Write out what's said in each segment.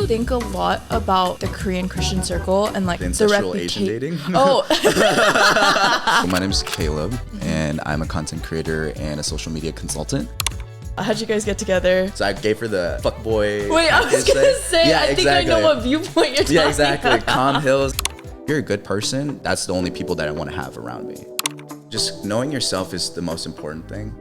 you think a lot about the Korean Christian circle and like the ancestral Asian dating? Oh. So my name is Caleb, and I'm a content creator and a social media consultant. How'd you guys get together? So I gave her the fuckboy. Wait, I was gonna say, yeah, I think I know what viewpoint you're talking Yeah, exactly. about. Calm hills. If you're a good person, that's the only people that I want to have around me. Just knowing yourself is the most important thing.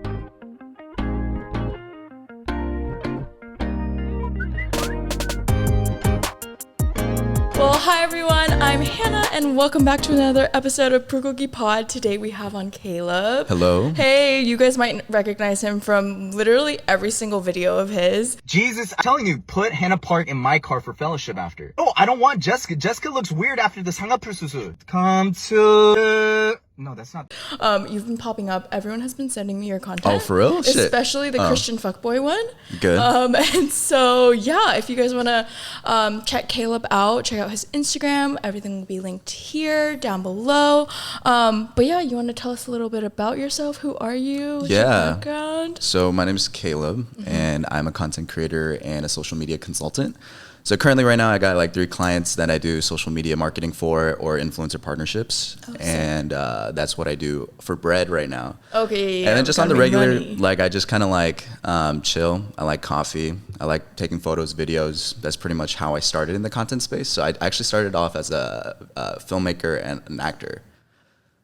Well, hi everyone, I'm Hannah and welcome back to another episode of BULGOGI Pod. Today we have on Caleb. Hello. Hey, you guys might recognize him from literally every single video of his. Jesus, I'm telling you, put Hannah Park in my car for fellowship after. Oh, I don't want Jessica. Jessica looks weird after the 상하풀수술. Come to... No, that's not... You've been popping up. Everyone has been sending me your content. Oh, for real? Shit. Especially the Christian fuckboy one. Good. And so, yeah, if you guys want to check Caleb out, check out his Instagram. Everything will be linked here, down below. But yeah, you want to tell us a little bit about yourself? Who are you? What's your background? So my name is Caleb, and I'm a content creator and a social media consultant. So currently right now I got like 3 clients that I do social media marketing for or influencer partnerships. And that's what I do for bread right now. Okay, yeah. And then just on the regular, like I just kind of like chill. I like coffee. I like taking photos, videos. That's pretty much how I started in the content space. So I actually started off as a filmmaker and an actor.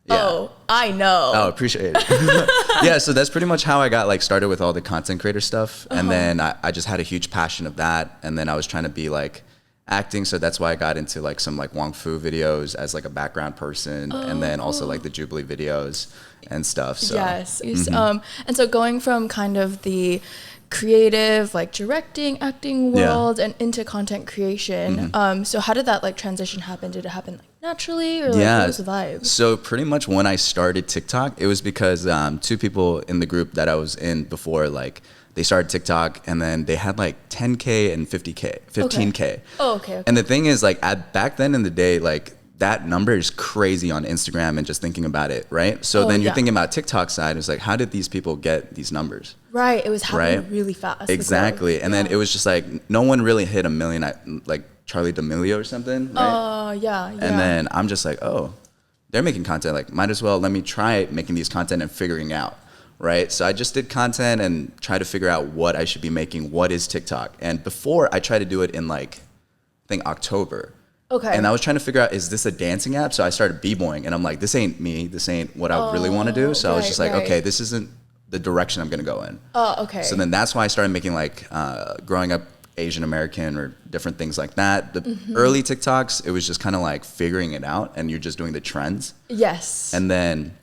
Yeah. Oh, I know. Oh, appreciate it. Yeah, so that's pretty much how I got like started with all the content creator stuff. And then I just had a huge passion of that. And then I was trying to be like acting. So that's why I got into like some like Wong Fu videos as like a background person. And then also like the Jubilee videos and stuff. So. Yes. And so going from kind of the creative, like directing, acting world and into content creation. So how did that like transition happen? Did it happen like naturally or like what was the vibe? So pretty much when I started TikTok, it was because 2 people in the group that I was in before, like they started TikTok and then they had like 10K and 50K, 15K. Okay. Oh, okay. And the thing is like back then in the day, like that number is crazy on Instagram and just thinking about it, right? So then you're thinking about TikTok side, it's like, how did these people get these numbers? Right, it was happening really fast. Exactly, and then it was just like, no one really hit a million, like Charlie D'Amelio or something, right? Yeah. And then I'm just like, oh, they're making content, like might as well let me try making these content and figuring out, right? So I just did content and try to figure out what I should be making, what is TikTok? And before I tried to do it in like, I think October. Okay. And I was trying to figure out, is this a dancing app? So I started b-boying and I'm like, this ain't me. This ain't what I really want to do. So I was just like, okay, this isn't the direction I'm going to go in. Oh, okay. So then that's why I started making like growing up Asian American or different things like that. The early TikToks, it was just kind of like figuring it out and you're just doing the trends. Yes. And then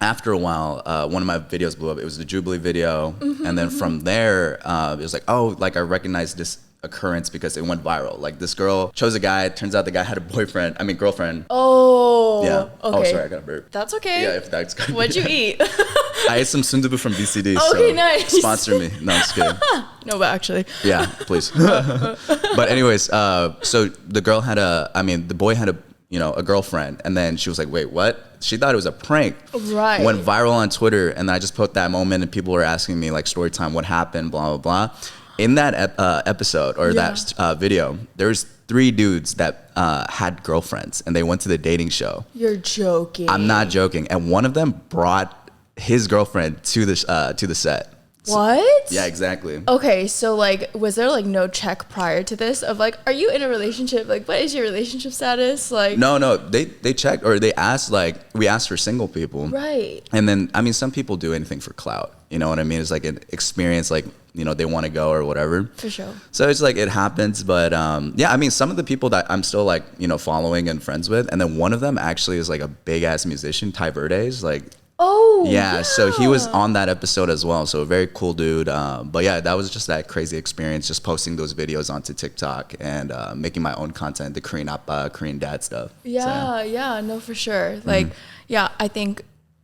after a while, one of my videos blew up. It was the Jubilee video. And then from there, it was like, oh, like I recognized this occurrence because it went viral. Like this girl chose a guy. It turns out the guy had a girlfriend. Oh. Yeah. Okay. Oh, sorry, I got a burp. That's okay. Yeah, if that's good. What'd you eat? I ate some sundubu from BCD. Okay, so nice. Sponsor me. No, I'm just kidding. No, but actually. Yeah, please. But anyways, so the boy had a girlfriend, and then she was like, wait, what? She thought it was a prank. Right. Went viral on Twitter, and then I just put that moment, and people were asking me like story time, what happened, blah, blah, blah. In that episode or that video, there's 3 dudes that had girlfriends, and they went to the dating show. You're joking. I'm not joking. And one of them brought his girlfriend to the set. What? Yeah, exactly. Okay, so like, was there like no check prior to this of like, are you in a relationship? Like, what is your relationship status? Like, no, they checked or they asked, like, we asked for single people. Right. And then, I mean, some people do anything for clout. You know what I mean? It's like an experience, like, they want to go or whatever. For sure. So it's like, it happens. But yeah, I mean, some of the people that I'm still like, following and friends with. And then one of them actually is like a big ass musician, Ty Verdes, like. Oh, yeah, so he was on that episode as well. So a very cool dude. But yeah, that was just that crazy experience, just posting those videos onto TikTok and making my own content, the Korean Appa, Korean dad stuff. Yeah, no, for sure. Like, yeah, I think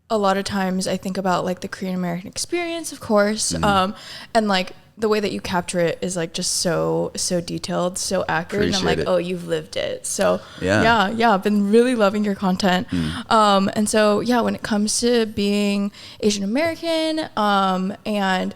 a lot of times I think about like the Korean American experience, of course, and like the way that you capture it is like just so detailed, so accurate. Appreciate and I'm like, it. oh, you've lived it. So yeah, I've been really loving your content. And so yeah, when it comes to being Asian American, and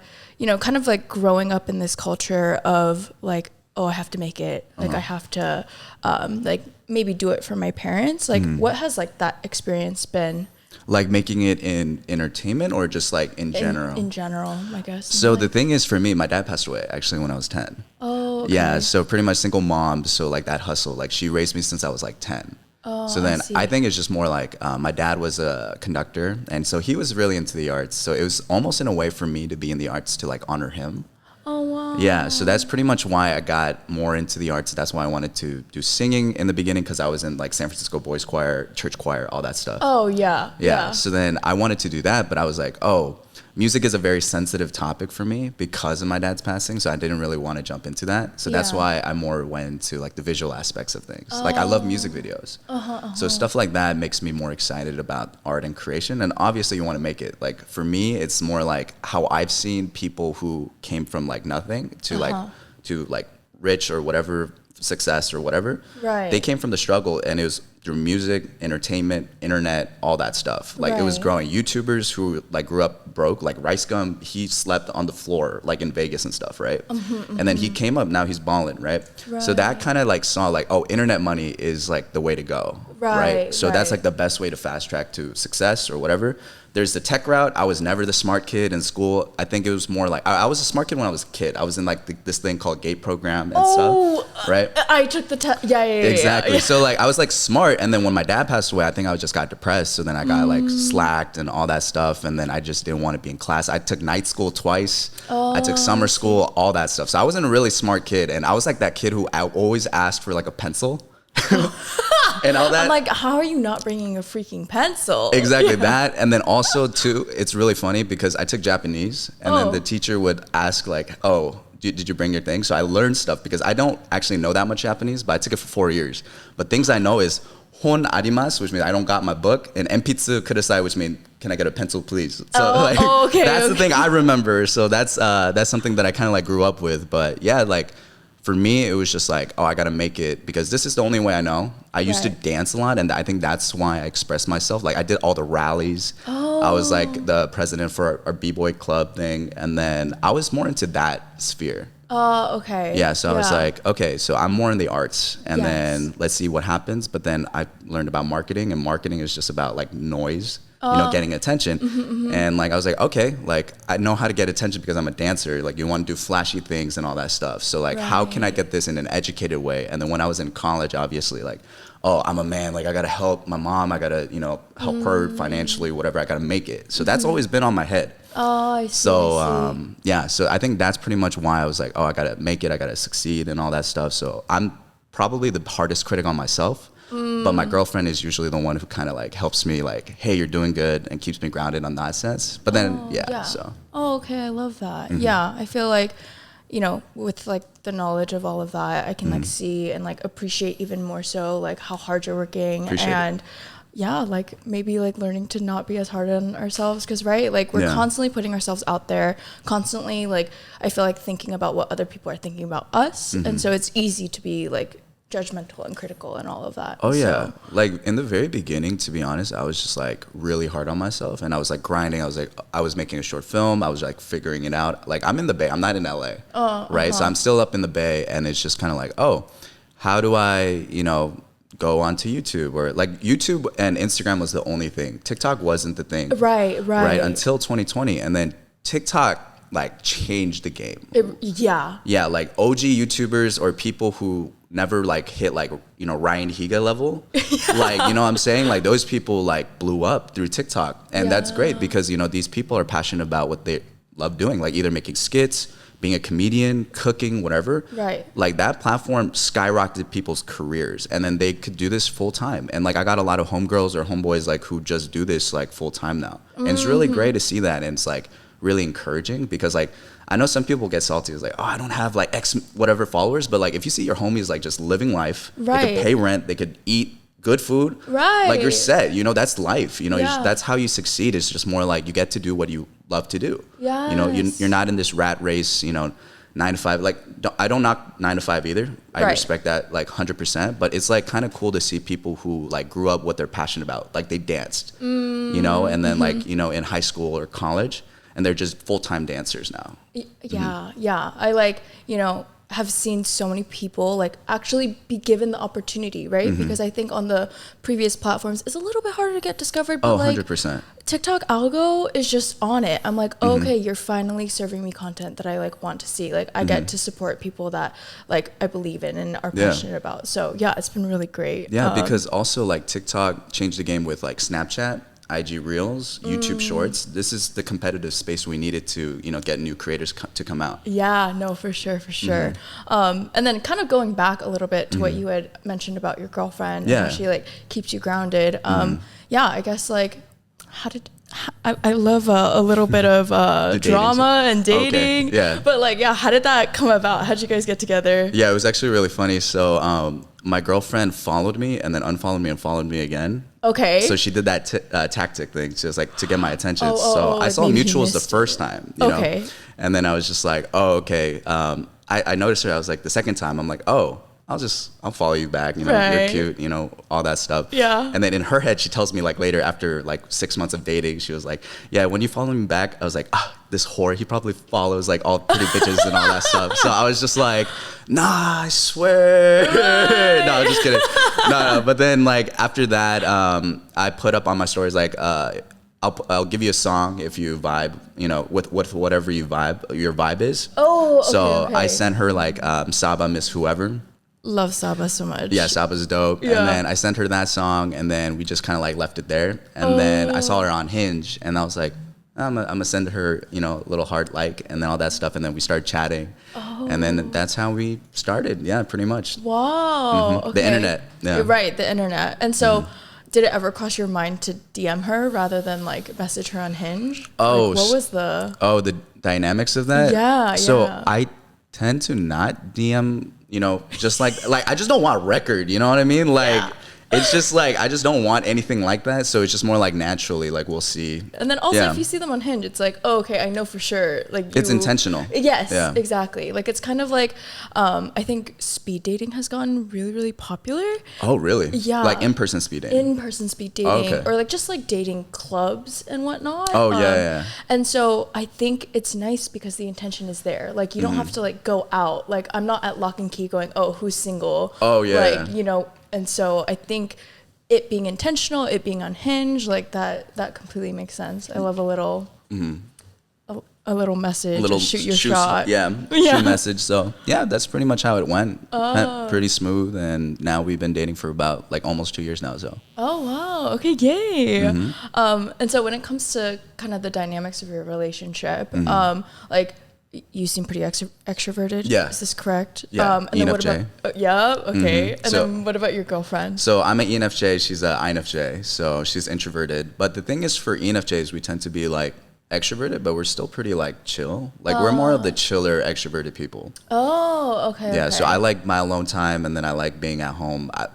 kind of like growing up in this culture of like oh, I have to make it. Like I have to like maybe do it for my parents. Like what has like that experience been? Like making it in entertainment or just like in general? In general, I guess. So the thing is, for me, my dad passed away actually when I was 10. Oh, okay. Yeah, so pretty much single mom. So like that hustle, like she raised me since I was like 10. Oh, so then see. I think it's just more like my dad was a conductor, and so he was really into the arts. So it was almost in a way for me to be in the arts to like honor him. Oh, wow. Yeah, so that's pretty much why I got more into the arts. That's why I wanted to do singing in the beginning, because I was in like San Francisco Boys Choir, church choir, all that stuff. Oh, yeah. Yeah. So then I wanted to do that, but I was like, oh, music is a very sensitive topic for me because of my dad's passing. So I didn't really want to jump into that. So that's Yeah. why I more went into like the visual aspects of things. Like I love music videos. So stuff like that makes me more excited about art and creation. And obviously you want to make it. Like for me, it's more like how I've seen people who came from like nothing to like rich or whatever, success or whatever. Right. They came from the struggle, and it was through music, entertainment, internet, all that stuff. Like it was Right. growing. YouTubers who like grew up broke, like Rice Gum, he slept on the floor like in Vegas and stuff, right? And then he came up, now he's balling, right? So that kind of like saw like, oh, internet money is like the way to go, Right, So that's right. like the best way to fast track to success or whatever. There's the tech route. I was never the smart kid in school. I think it was more like, I was a smart kid when I was a kid. I was in like this thing called GATE program and stuff, right? I took the test. Yeah. Exactly. Yeah. So like I was like smart, and then when my dad passed away, I think I just got depressed. So then I got like slacked and all that stuff, and then I just didn't want to be in class. I took night school twice. I took summer school, all that stuff. So I wasn't a really smart kid, and I was like that kid who I always asked for like a pencil. And all that. I'm like, how are you not bringing a freaking pencil? Exactly that. And then also too, it's really funny because I took Japanese, and then Oh. the teacher would ask like, oh, did you bring your thing? So I learned stuff because I don't actually know that much Japanese, but I took it for 4 years. But things I know is hon arimasu, which means I don't got my book, and enpitsu kudasai, which means can I get a pencil, please? So okay, that's the okay. thing I remember. So that's something that I kind of like grew up with. But yeah, like for me, it was just like, oh, I got to make it because this is the only way I know. I used to Right. dance a lot, and I think that's why I expressed myself. Like I did all the rallies. I was like the president for our b-boy club thing, and then I was more into that sphere. Oh, okay. Yeah, so I was like, okay, so I'm more in the arts, and Yes. then let's see what happens. But then I learned about marketing, and marketing is just about like noise, getting attention. And like I was like, okay, like I know how to get attention because I'm a dancer. Like you want to do flashy things and all that stuff. So like, how can I get this in an educated way? And then when I was in college, obviously, like, oh, I'm a man. Like I gotta help my mom. I gotta help her financially, whatever. I gotta make it. So that's always been on my head. Oh, I see. So I see. yeah, so I think that's pretty much why I was like, oh, I gotta make it, I gotta succeed and all that stuff. So I'm probably the hardest critic on myself, but my girlfriend is usually the one who kind of like helps me like, hey, you're doing good, and keeps me grounded on that sense. But then so Oh, okay. I love that. Yeah. I feel like, with like the knowledge of all of that, I can like see and like appreciate even more so like how hard you're working. Appreciate it. And yeah, like maybe like learning to not be as hard on ourselves, because right, like we're constantly putting ourselves out there, constantly like I feel like thinking about what other people are thinking about us, and so it's easy to be like judgmental and critical and all of that. Oh yeah, So, like in the very beginning, to be honest, I was just like really hard on myself, and I was like grinding. I was making a short film. I was like figuring it out. Like I'm in the Bay. I'm not in LA, right? So I'm still up in the Bay, and it's just kind of like, oh, how do I, go onto YouTube? Or like YouTube and Instagram was the only thing. TikTok wasn't the thing. right Until 2020, and then TikTok like changed the game. yeah. Yeah, like OG YouTubers or people who never like hit like Ryan Higa level, like what I'm saying, like those people like blew up through TikTok, and that's great because these people are passionate about what they love doing, like either making skits, being a comedian, cooking, whatever. Right. Like that platform skyrocketed people's careers, and then they could do this full time. And like I got a lot of homegirls or homeboys like who just do this like full time now, and it's really great to see that, and it's like really encouraging because like I know some people get salty. It's like, oh, I don't have like X whatever followers, but like if you see your homies like just living life, they Right. could pay rent, they could eat good food, Right. like you're set. That's life. Yeah. That's how you succeed. It's just more like you get to do what you love to do. Yes. You're not in this rat race. 9 to 5. Like I don't knock 9 to 5 either. I Right. respect that like 100%. But it's like kind of cool to see people who like grew up what they're passionate about. Like they danced, and then like in high school or college, and they're just full-time dancers now. Yeah. I like, have seen so many people like actually be given the opportunity, right? Because I think on the previous platforms it's a little bit harder to get discovered, but 100%. TikTok algo is just on it. I'm like, okay, you're finally serving me content that I like want to see. Like I get to support people that like I believe in and are passionate about. So yeah, it's been really great. Yeah, because also like TikTok changed the game with like Snapchat, IG Reels, YouTube Shorts. This is the competitive space we needed to, you know, get new creators to come out. Yeah, no, for sure. And then kind of going back a little bit to what you had mentioned about your girlfriend and how she like keeps you grounded. Yeah, I guess like I love a little bit of drama and dating. Okay. Yeah. But like, yeah, how did that come about? How'd you guys get together? Yeah, it was actually really funny. So my girlfriend followed me and then unfollowed me and followed me again. Okay. So she did that tactic thing. She was like, to get my attention. I like saw mutuals the first time, you know? And then I was just like, oh, okay. I noticed her. I was like, the second time, I'm like, oh, I'll follow you back. You know, you're cute, you know, all that stuff. Yeah. And then in her head, she tells me like later after like 6 months of dating, she was like, yeah, when you follow me back, I was like, this whore, he probably follows like all pretty bitches and all that stuff. So I was just like, nah, I swear. No, I'm just kidding. No. But then like after that, I put up on my stories like, I'll give you a song if you vibe, you know, with whatever your vibe is. Oh, okay. So I sent her like Saba Miss Whoever. Love Saba so much. Yeah, Saba's dope. Yeah. And then I sent her that song, and then we just kind of like left it there. And then I saw her on Hinge, and I was like, I'm gonna send her, you know, a little heart like, and then all that stuff. And then we started chatting. And then that's how we started. Yeah, pretty much. Wow. Okay. The internet. Yeah. You're right, the internet. And so did it ever cross your mind to DM her rather than like message her on Hinge? Oh, like, what was the... Oh, the dynamics of that? Yeah, So I tend to not DM, you know, just like I just don't want record, you know what I mean? Like, it's just like, I just don't want anything like that. So it's just more like naturally, like we'll see. And then also if you see them on Hinge, it's like, oh, okay, I know for sure. Like it's intentional. Yes, exactly. Like it's kind of like, I think speed dating has gotten really, really popular. Oh, really? Yeah. Like in-person speed dating? In-person speed dating. Or like just like dating clubs and whatnot. Oh, yeah. And so I think it's nice because the intention is there. Like you don't have to like go out. Like I'm not at Lock and Key going, oh, who's single? Oh, yeah. Like, you know, and so I think it being intentional, it being unhinged, like that completely makes sense. I love a little a little message, shoot your shot. Shoot message. So yeah, that's pretty much how it went. Pretty smooth, and now we've been dating for about like almost 2 years now. So. Oh wow! Okay, yay! And so when it comes to kind of the dynamics of your relationship, like. You seem pretty extroverted. Yeah. Is this correct? Yeah. And then what about, okay. And so, then what about your girlfriend? So I'm an ENFJ. She's an INFJ. So she's introverted. But the thing is, for ENFJs, we tend to be like extroverted, but we're still pretty like chill. Like we're more of the chiller extroverted people. Oh, okay. Yeah. So I like my alone time, and then I like being at home. I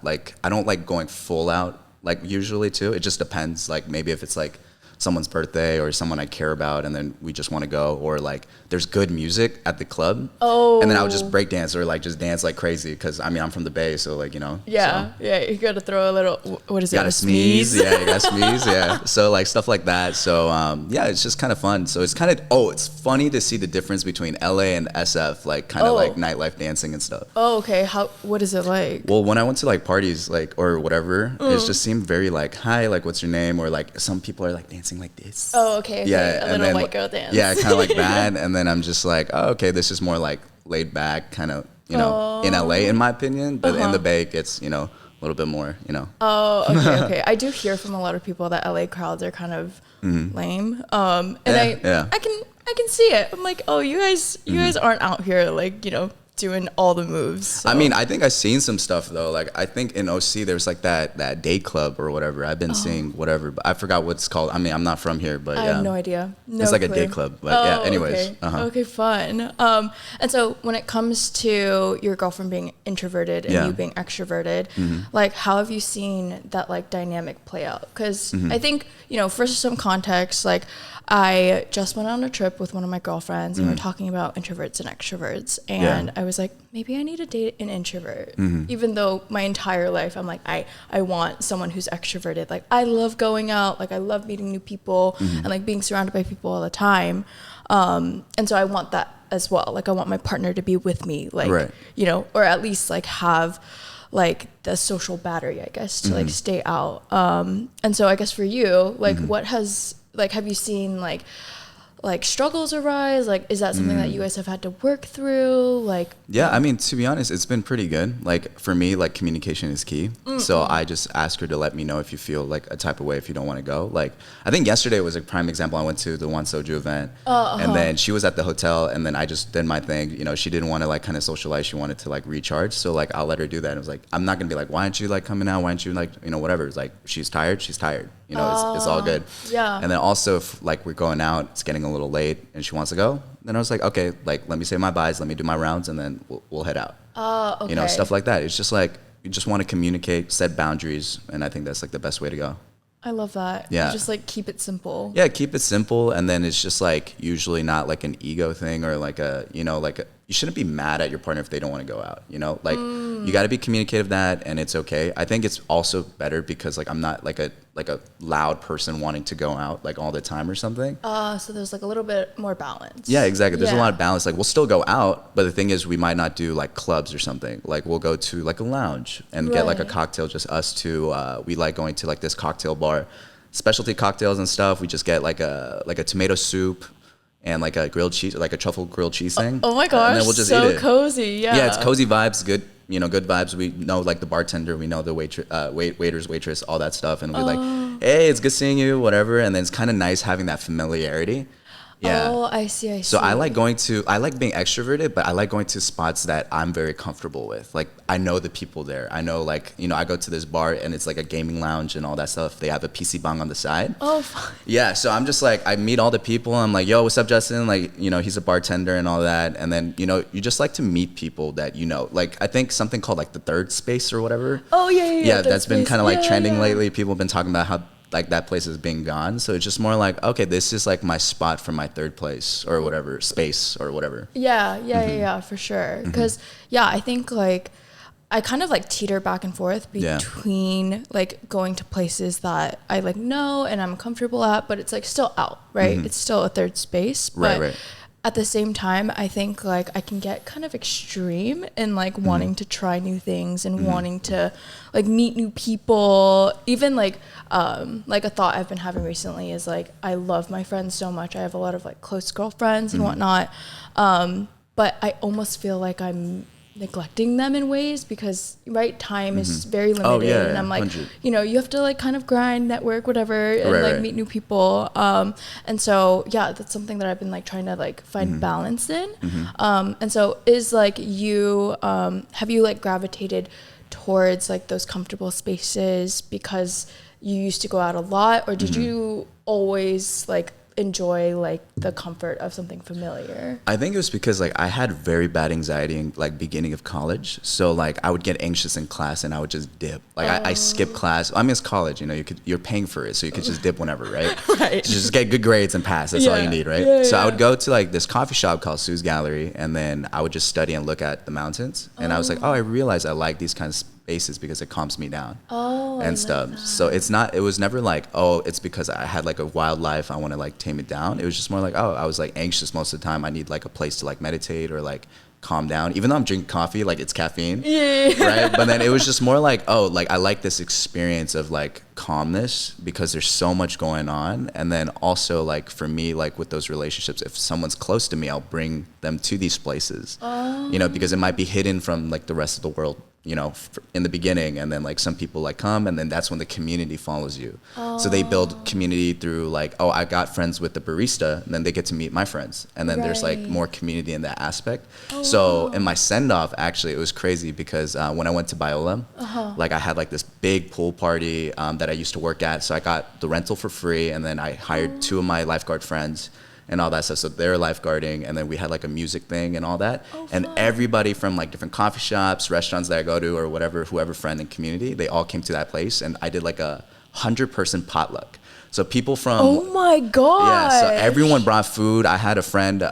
don't like going full out like usually too. It just depends. Like maybe if it's like someone's birthday or someone I care about, and then we just want to go, or like there's good music at the club, and then I would just break dance or like just dance like crazy, because I mean I'm from the Bay, so like, you know, you gotta throw a little, what is it, gotta sneeze. You gotta sneeze. So like stuff like that. So it's just kind of fun. So it's kind of it's funny to see the difference between LA and SF, like kind of like nightlife dancing and stuff. Okay. What is it like? Well, when I went to like parties like or whatever, it just seemed very like, hi, like what's your name, or like some people are like dancing like this. Oh, okay. A little white girl dance. Yeah, kind of like that. And then I'm just like, oh, okay, this is more like laid back, kind of, you know, in LA, in my opinion. But in the Bay, it gets, you know, a little bit more, you know. Oh, okay. I do hear from a lot of people that LA crowds are kind of lame. And I can see it. I'm like, oh, you guys aren't out here like, you know, doing all the moves. So. I mean, I think I've seen some stuff though. Like I think in OC there's like that day club or whatever. I've been seeing whatever, but I forgot what it's called. I mean, I'm not from here, but I have no idea. It's like a day club. But anyways. Okay. Okay, fun. And so when it comes to your girlfriend being introverted and you being extroverted, like how have you seen that like dynamic play out? Because I think, you know, for some context, like I just went on a trip with one of my girlfriends and we were talking about introverts and extroverts, and I was like, maybe I need to date an introvert. Even though my entire life I'm like, I want someone who's extroverted. Like I love going out, like I love meeting new people and like being surrounded by people all the time. And so I want that as well. Like I want my partner to be with me, like, Right. you know, or at least like have like the social battery, I guess, to like stay out. And so I guess for you, like what has, like, have you seen like struggles arise? Like, is that something that you guys have had to work through? Like, Yeah, I mean, to be honest, it's been pretty good. Like for me, like communication is key. So I just ask her to let me know if you feel like a type of way if you don't want to go. Like I think yesterday was a prime example. I went to the One Soju event, and then she was at the hotel, and then I just did my thing. You know, she didn't want to like kind of socialize. She wanted to like recharge. So like I'll let her do that. And it was like I'm not gonna be like, why aren't you like coming out? Why aren't you like, you know, whatever. It's like she's tired. She's tired. You know, it's all good. Yeah. And then also if like we're going out, it's getting a little late, and she wants to go, then I was like, okay, like let me say my byes, let me do my rounds, and then we'll head out. Okay. You know, stuff like that. It's just like you just want to communicate, set boundaries, and I think that's like the best way to go. I love that. Yeah. You just like keep it simple. Yeah, keep it simple, and then it's just like usually not like an ego thing or like a, you know, like you shouldn't be mad at your partner if they don't want to go out, you know? Like you got to be communicative that, and it's okay. I think it's also better because like I'm not like a loud person wanting to go out like all the time or something. So there's like a little bit more balance. Yeah, exactly. There's a Yeah. lot of balance. Like we'll still go out, but the thing is we might not do like clubs or something. Like we'll go to like a lounge and get like a Right. cocktail, just us two. We like going to like this cocktail bar, specialty cocktails and stuff. We just get like a tomato soup and like a grilled cheese, like a truffle grilled cheese thing. Oh my gosh, And then we'll just so eat it. cozy. Yeah. Yeah, it's cozy vibes, good, you know, good vibes. We know like the bartender, we know the waiters, waitress, all that stuff, and we like, hey, it's good seeing you, whatever. And then it's kind of nice having that familiarity. Yeah. Oh, I see. So I like being extroverted, but I like going to spots that I'm very comfortable with. Like I know the people there. I know like, you know, I go to this bar and it's like a gaming lounge and all that stuff. They have a PC bang on the side. Oh, fun. Yeah, so I'm just like, I meet all the people. I'm like, yo, what's up, Justin? Like, you know, he's a bartender and all that. And then, you know, you just like to meet people that you know. Like, I think something called like the third space or whatever. Oh, yeah. Yeah, that's been kind of like Yeah, trending yeah. lately. People have been talking about how like that place is being gone. So it's just more like, okay, this is like my spot for my third place or whatever, space or whatever. Yeah, for sure. Because, yeah, I think like I kind of like teeter back and forth Yeah. between like going to places that I like know and I'm comfortable at, but it's like still out, right? It's still a third space. But Right. at the same time, I think like I can get kind of extreme in like wanting to try new things and wanting to like meet new people. Even like a thought I've been having recently is like I love my friends so much. I have a lot of like close girlfriends and whatnot. But I almost feel like I'm neglecting them in ways because time is very limited, yeah, and I'm like 100. you know, you have to like kind of grind, network, whatever, and Right, like right. meet new people. And so yeah, that's something that I've been like trying to like find balance in. And so is like you have you like gravitated towards like those comfortable spaces because you used to go out a lot, or did you always like enjoy like the comfort of something familiar? I think it was because like I had very bad anxiety in like beginning of college. So like I would get anxious in class and I would just dip. Like I skip class. I mean, it's college, you know, you're paying for it. So you could just dip whenever, right? Right. Just get good grades and pass. That's all Yeah. you need, right? Yeah, so I yeah. would go to like this coffee shop called Sue's Gallery, and then I would just study and look at the mountains. And I was like, oh, I realized I like these kinds of spaces because it calms me down. And stuff. So it was never like, oh, it's because I had like a wild life, I want to like tame it down. It was just more like, oh, I was like anxious most of the time. I need like a place to like meditate or like calm down. Even though I'm drinking coffee, like it's caffeine. Yeah. Right. But then it was just more like, oh, like I like this experience of like calmness because there's so much going on. And then also like for me, like with those relationships, if someone's close to me, I'll bring them to these places, you know, because it might be hidden from like the rest of the world, you know, in the beginning. And then like some people like come, and then that's when the community follows you. So they build community through like, oh, I got friends with the barista, and then they get to meet my friends. And then there's like Right. more community in that aspect. So in my send off, actually, it was crazy because when I went to Biola, like I had like this big pool party that I used to work at. So I got the rental for free, and then I hired two of my lifeguard friends and all that stuff. So they're lifeguarding, and then we had like a music thing and all that. And everybody from like different coffee shops, restaurants that I go to, or whatever, whoever friend and community, they all came to that place, and I did like a 100-person potluck. So people from Oh my god. yeah, so everyone brought food. I had a friend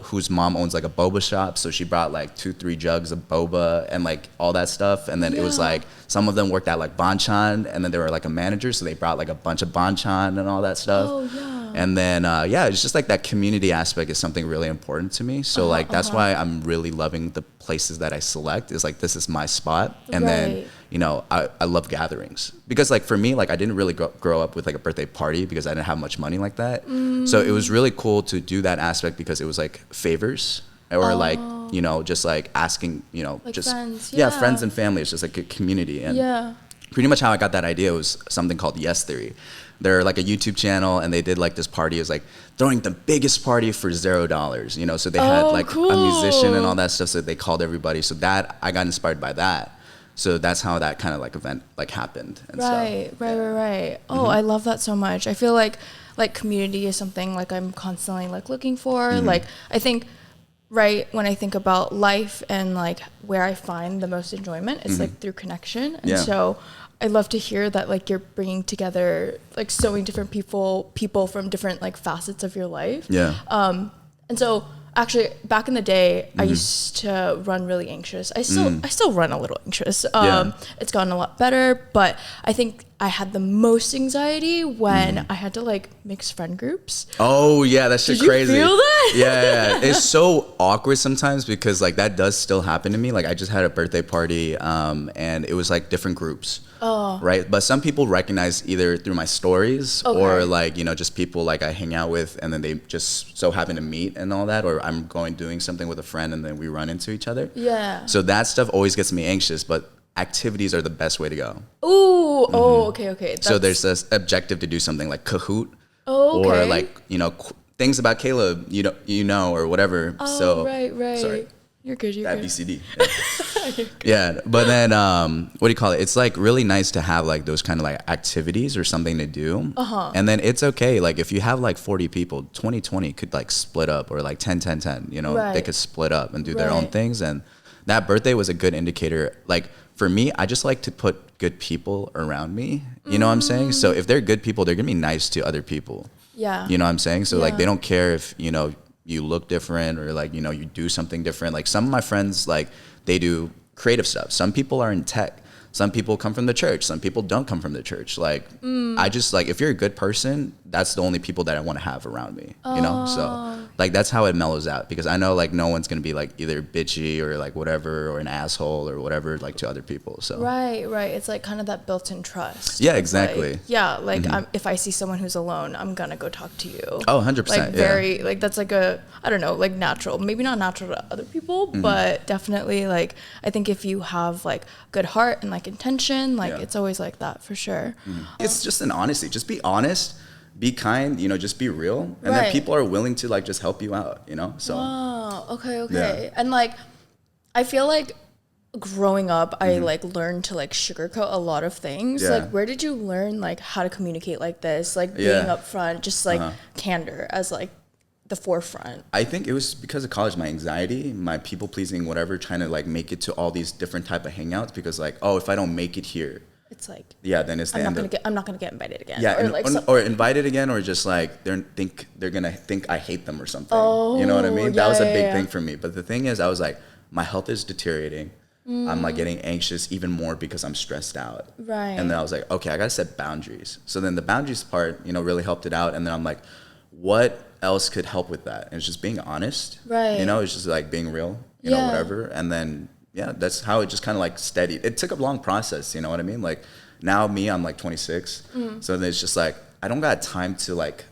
whose mom owns like a boba shop, so she brought like 2-3 jugs of boba and like all that stuff. And then it was Yeah. like some of them worked at like banchan, and then they were like a manager, so they brought like a bunch of banchan and all that stuff. Oh yeah. And then yeah, it's just like that community aspect is something really important to me. So like that's why I'm really loving the places that I select. Is like this is my spot, and then you know I love gatherings because like for me like I didn't really grow up with like a birthday party because I didn't have much money like that. So it was really cool to do that aspect because it was like favors or like you know just like asking you know like just friends, friends and family. It's just like a community. And pretty much how I got that idea was something called Yes Theory. They're like a YouTube channel, and they did like this party. It was like throwing the biggest party for $0, you know. So they had like a musician and all that stuff. So they called everybody. So that I got inspired by that. So that's how that kind of like event like happened. And right. Oh, I love that so much. I feel like community is something like I'm constantly like looking for. Like I think when I think about life and like where I find the most enjoyment, it's like through connection. And so I love to hear that like you're bringing together like so many different people from different like facets of your life. And so actually back in the day I used to run really anxious. I still run a little anxious. It's gotten a lot better, but I think I had the most anxiety when I had to like mix friend groups. Oh yeah, that shit crazy. Did you feel that? Yeah. It's so awkward sometimes because like that does still happen to me. Like I just had a birthday party and it was like different groups. Right, but some people recognize either through my stories or like you know just people like I hang out with and then they just so happen to meet and all that, or I'm doing something with a friend and then we run into each other. So that stuff always gets me anxious, but activities are the best way to go. Okay. So there's this objective to do something like Kahoot, or like you know things about Caleb you know or whatever. Right. Sorry. You're good. That BCD. Yeah, but then what do you call it? It's like really nice to have like those kind of like activities or something to do. And then it's okay. Like if you have like 40 people, 20 could like split up, or like 10. You know, they could split up and do their own things. And that birthday was a good indicator. Like for me, I just like to put good people around me. You know what I'm saying? So if they're good people, they're gonna be nice to other people. You know what I'm saying? So like they don't care if you know you look different or like you know you do something different. Like some of my friends like they do creative stuff. Some people are in tech. Some people come from the church. Some people don't come from the church. Like I just like if you're a good person, that's the only people that I want to have around me. You know, so like that's how it mellows out because I know like no one's gonna be like either bitchy or like whatever or an asshole or whatever like to other people. So right. It's like kind of that built-in trust. Yeah, exactly. Like if I see someone who's alone, I'm gonna go talk to you. 100%. Like very like that's like a I don't know like natural. Maybe not natural to other people, but definitely like I think if you have like good heart and like intention, like it's always like that for sure. It's just an honesty. Just be honest. Be kind, you know, just be real. And then people are willing to like just help you out, you know? So okay. Yeah. And like I feel like growing up I like learned to like sugarcoat a lot of things. Like where did you learn like how to communicate like this? Like being upfront, just like candor as like the forefront. I think it was because of college, my anxiety, my people pleasing, whatever, trying to like make it to all these different type of hangouts because like, oh, if I don't make it here, it's like then it's the end. I'm not gonna get invited again. Yeah, or invited again, or just like they're gonna think I hate them or something. You know what I mean? That was a big thing for me. But the thing is, I was like, my health is deteriorating. I'm like getting anxious even more because I'm stressed out. And then I was like, okay, I gotta set boundaries. So then the boundaries part, you know, really helped it out. And then I'm like, what else could help with that? And it's just being honest. You know, it's just like being real. You know, whatever. And then. Yeah, that's how it just kind of like steadied. It took a long process, you know what I mean? Like now I'm like 26. So it's just like, I don't got time to like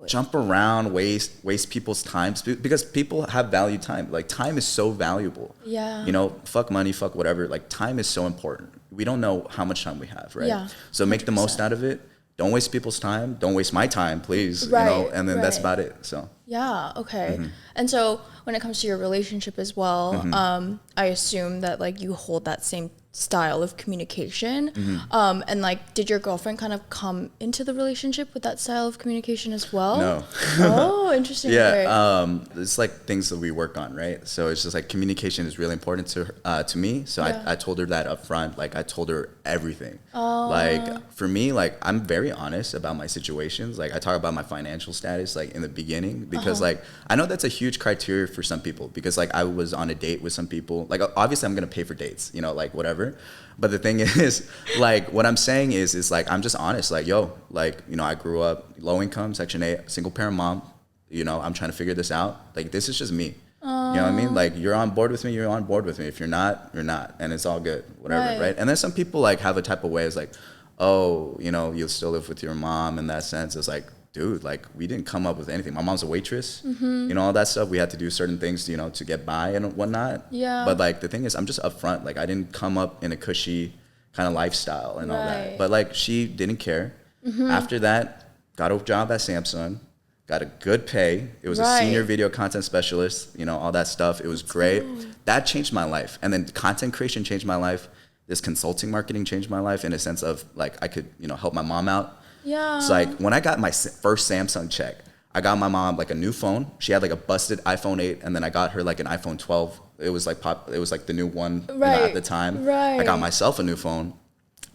jump around, waste people's time because people have value time. Like time is so valuable. You know, fuck money, fuck whatever. Like time is so important. We don't know how much time we have, right? So make the most out of it. Don't waste people's time. Don't waste my time, please. You know, and then that's about it. So. Yeah. Okay. And so when it comes to your relationship as well, I assume that like you hold that same style of communication. And like, did your girlfriend kind of come into the relationship with that style of communication as well? No. Oh, interesting. It's like things that we work on, right? So it's just like communication is really important to me. So I told her that up front. Like I told her everything. Like for me, like I'm very honest about my situations. Like I talk about my financial status like in the beginning because like I know that's a huge criteria for some people because like I was on a date with some people. Like obviously I'm gonna pay for dates, you know, like whatever. whatever. But the thing is, like, what I'm saying is like, I'm just honest. Like, yo, like, you know, I grew up low income, Section 8, single parent mom. You know, I'm trying to figure this out. Like, this is just me. You know what I mean? Like, you're on board with me, you're on board with me. If you're not, you're not. And it's all good, whatever, right? And then some people, like, have a type of way, it's like, oh, you know, you'll still live with your mom in that sense. It's like, dude, like, we didn't come up with anything. My mom's a waitress, you know, all that stuff. We had to do certain things, you know, to get by and whatnot. Yeah. But, like, the thing is, I'm just upfront. Like, I didn't come up in a cushy kind of lifestyle and all that. But, like, she didn't care. After that, got a job at Samsung. Got a good pay. It was a senior video content specialist, you know, all that stuff. It was great. That changed my life. And then content creation changed my life. This consulting marketing changed my life in a sense of, like, I could, you know, help my mom out. Yeah. It's like, when I got my first Samsung check, I got my mom, like, a new phone. She had, like, a busted iPhone 8, and then I got her, like, an iPhone 12. It was, like, it was, like, the new one, you know, at the time. I got myself a new phone.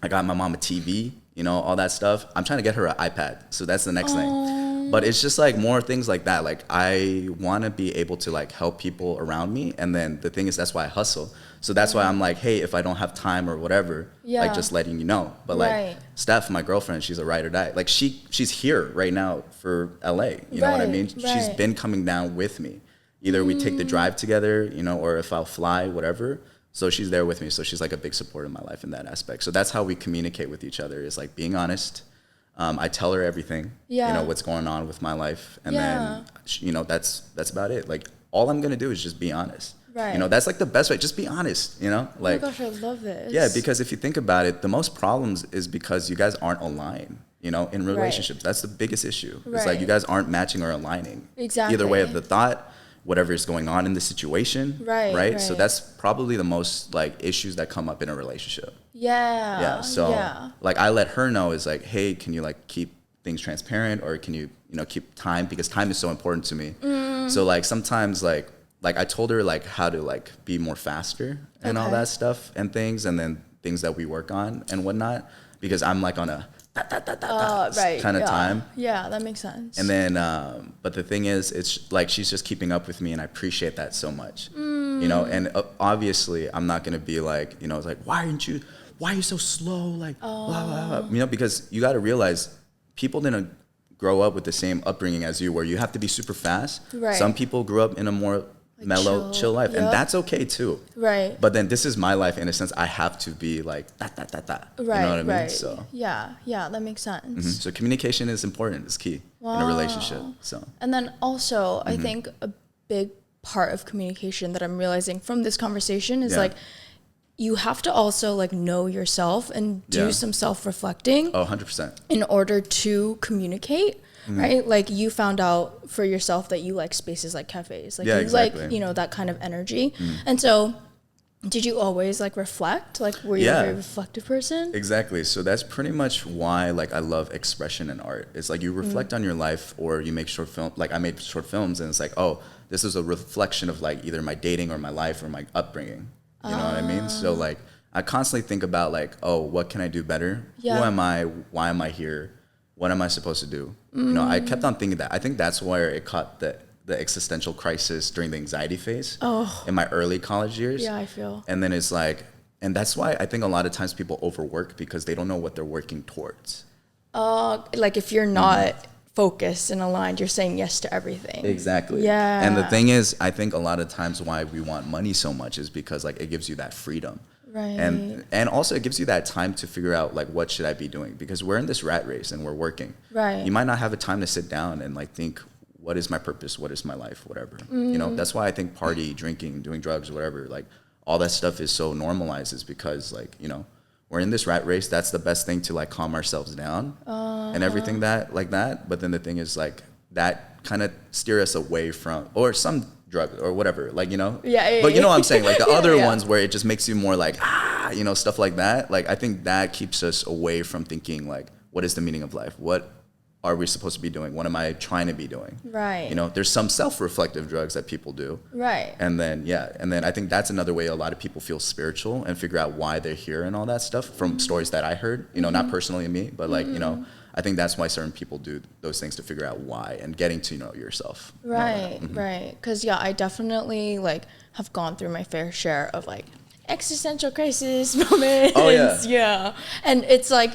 I got my mom a TV, you know, all that stuff. I'm trying to get her an iPad. So that's the next thing. But it's just, like, more things like that. Like, I want to be able to, like, help people around me. And then the thing is, that's why I hustle. So that's why I'm like, hey, if I don't have time or whatever, like, just letting you know. But, like, Steph, my girlfriend, she's a ride or die. Like, she's here right now for LA. You know what I mean? She's been coming down with me. Either we take the drive together, you know, or if I'll fly, whatever. So she's there with me. So she's, like, a big support in my life in that aspect. So that's how we communicate with each other, is, like, being honest. I tell her everything, you know, what's going on with my life. And then, you know, that's about it. Like, all I'm going to do is just be honest. You know, that's, like, the best way. Just be honest, you know? Like, oh my gosh, I love this. Yeah, because if you think about it, the most problems is because you guys aren't aligned, you know, in relationships. That's the biggest issue. It's like, you guys aren't matching or aligning. Either way of the thought, whatever is going on in the situation. Right? So that's probably the most, like, issues that come up in a relationship. Yeah. So, like, I let her know, is like, hey, can you, like, keep things transparent, or can you, you know, keep time, because time is so important to me. So, like, sometimes, like I told her, like, how to, like, be more faster and all that stuff and things, and then things that we work on and whatnot, because I'm, like, on a kind of time. Yeah, that makes sense. And then, but the thing is, it's like, she's just keeping up with me, and I appreciate that so much. You know, and obviously, I'm not gonna be like, you know, it's like, why are you so slow? Like, blah, blah, blah. You know, because you got to realize, people didn't grow up with the same upbringing as you, where you have to be super fast. Some people grew up in a more, like, mellow, chill life, and that's okay too. But then this is my life, in a sense. I have to be like that. You know what I mean? So yeah, that makes sense. So communication is important. It's key in a relationship. So, and then also, I think a big part of communication that I'm realizing from this conversation is like, you have to also, like, know yourself and do some self-reflecting. 100%. In order to communicate. Right? Like, you found out for yourself that you like spaces like cafes. Like, you like, you know, that kind of energy. And so, did you always, like, reflect? Like, were you a very reflective person? Exactly. So that's pretty much why, like, I love expression in art. It's like, you reflect on your life, or you make short film. Like, I made short films, and it's like, oh, this is a reflection of, like, either my dating or my life or my upbringing. You know what I mean? So, like, I constantly think about, like, oh, what can I do better? Who am I? Why am I here? What am I supposed to do? You know, I kept on thinking that. I think that's where it caught the existential crisis during the anxiety phase in my early college years. Yeah, I feel. And then it's like, and that's why I think a lot of times people overwork, because they don't know what they're working towards. Like, if you're not focused and aligned, you're saying yes to everything. Exactly. Yeah. And the thing is, I think a lot of times why we want money so much is because, like, it gives you that freedom. And also, it gives you that time to figure out, like, what should I be doing? Because we're in this rat race and we're working. You might not have a time to sit down and, like, think, what is my purpose? What is my life? Whatever. You know, that's why I think party, drinking, doing drugs, whatever, like, all that stuff is so normalized, is because, like, you know, we're in this rat race. That's the best thing to, like, calm ourselves down and everything that, like that. But then the thing is, like, that kind of steer us away from, or some drug or whatever, like, you know. But you know what I'm saying, like, the other ones where it just makes you more like, you know, stuff like that. Like, I think that keeps us away from thinking, like, what is the meaning of life? What are we supposed to be doing? What am I trying to be doing? You know, there's some self-reflective drugs that people do. And then, I think that's another way a lot of people feel spiritual and figure out why they're here and all that stuff from stories that I heard, you know, not personally me, but, like, you know, I think that's why certain people do those things, to figure out why, and getting to know yourself. Right. Because, I definitely, like, have gone through my fair share of, like, existential crisis moments. Oh, yeah. Yeah. And it's like,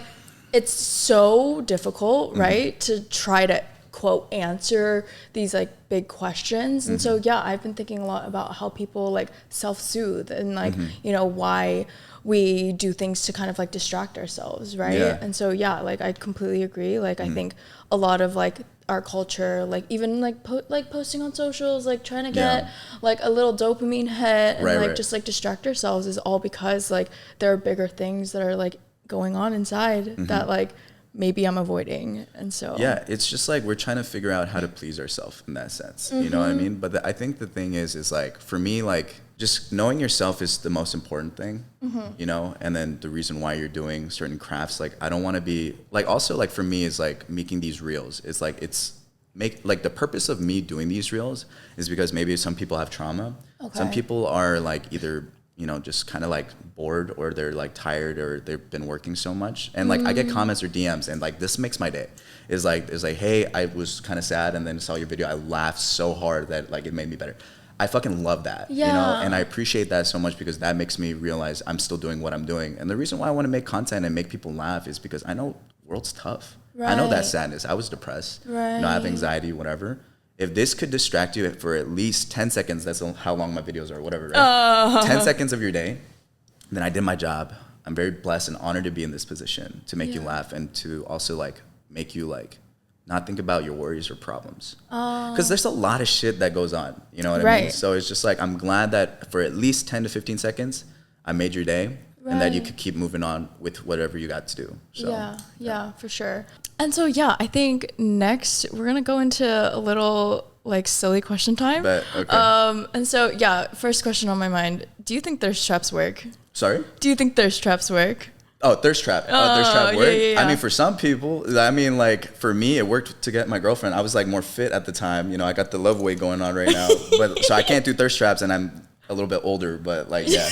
it's so difficult, right? To try to quote answer these like big questions. And so, yeah, I've been thinking a lot about how people like self-soothe and like, you know, why we do things to kind of like distract ourselves, right? Yeah. And so, yeah, like I completely agree. Like I think a lot of like our culture, like even like posting on socials, like trying to get like a little dopamine hit and just like distract ourselves is all because like there are bigger things that are like going on inside that like maybe I'm avoiding. And so yeah, it's just like we're trying to figure out how to please ourselves in that sense. You know what I mean? But I think the thing is like for me, like just knowing yourself is the most important thing, you know, and then the reason why you're doing certain crafts. Like I don't want to be like, also like for me is like making these reels. It's like the purpose of me doing these reels is because maybe some people have trauma. Some people are like either, you know, just kind of like bored or they're like tired or they've been working so much. And like I get comments or DMs and like this makes my day. It's like, hey, I was kind of sad and then saw your video. I laughed so hard that like it made me better. I fucking love that, you know, and I appreciate that so much because that makes me realize I'm still doing what I'm doing. And the reason why I want to make content and make people laugh is because I know the world's tough. I know that sadness. I was depressed, you know, I have anxiety, whatever. If this could distract you for at least 10 seconds, that's how long my videos are, whatever, right? 10 seconds of your day, then I did my job. I'm very blessed and honored to be in this position to make you laugh and to also like make you like not think about your worries or problems. Because there's a lot of shit that goes on, you know what I mean? So it's just like, I'm glad that for at least 10 to 15 seconds, I made your day and that you could keep moving on with whatever you got to do. So, yeah, for sure. And so, yeah, I think next we're going to go into a little like silly question time. Okay. And so, yeah, first question on my mind. Do you think thirst traps work? Sorry? Do you think thirst traps work? Oh, thirst trap. Thirst trap work. Yeah. I mean, for some people, I mean, like for me, it worked to get my girlfriend. I was like more fit at the time. You know, I got the love weight going on right now. But so I can't do thirst traps and I'm a little bit older, but like, yeah.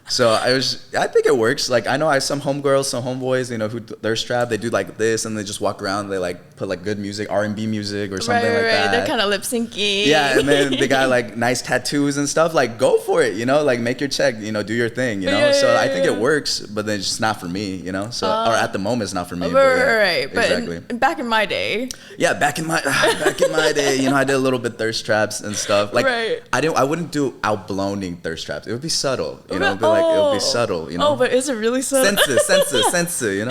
So I think it works. Like I know some homegirls, some homeboys, you know, who thirst trap, they do like this and they just walk around. They like put like good music, R&B music or something like that. They're kind of lip syncing. Yeah, and then they got like nice tattoos and stuff. Like go for it, you know, like make your check, you know, do your thing, you know. So I think it works, but then it's just not for me, you know. So or at the moment, it's not for me. Right. Exactly. But back in my day. Yeah, back in my day, you know, I did a little bit thirst traps and stuff. Like I wouldn't do outblowing thirst traps. It would be subtle, you know. It'd be like it would be subtle, you know. Oh, but is it really subtle? Sense, you know.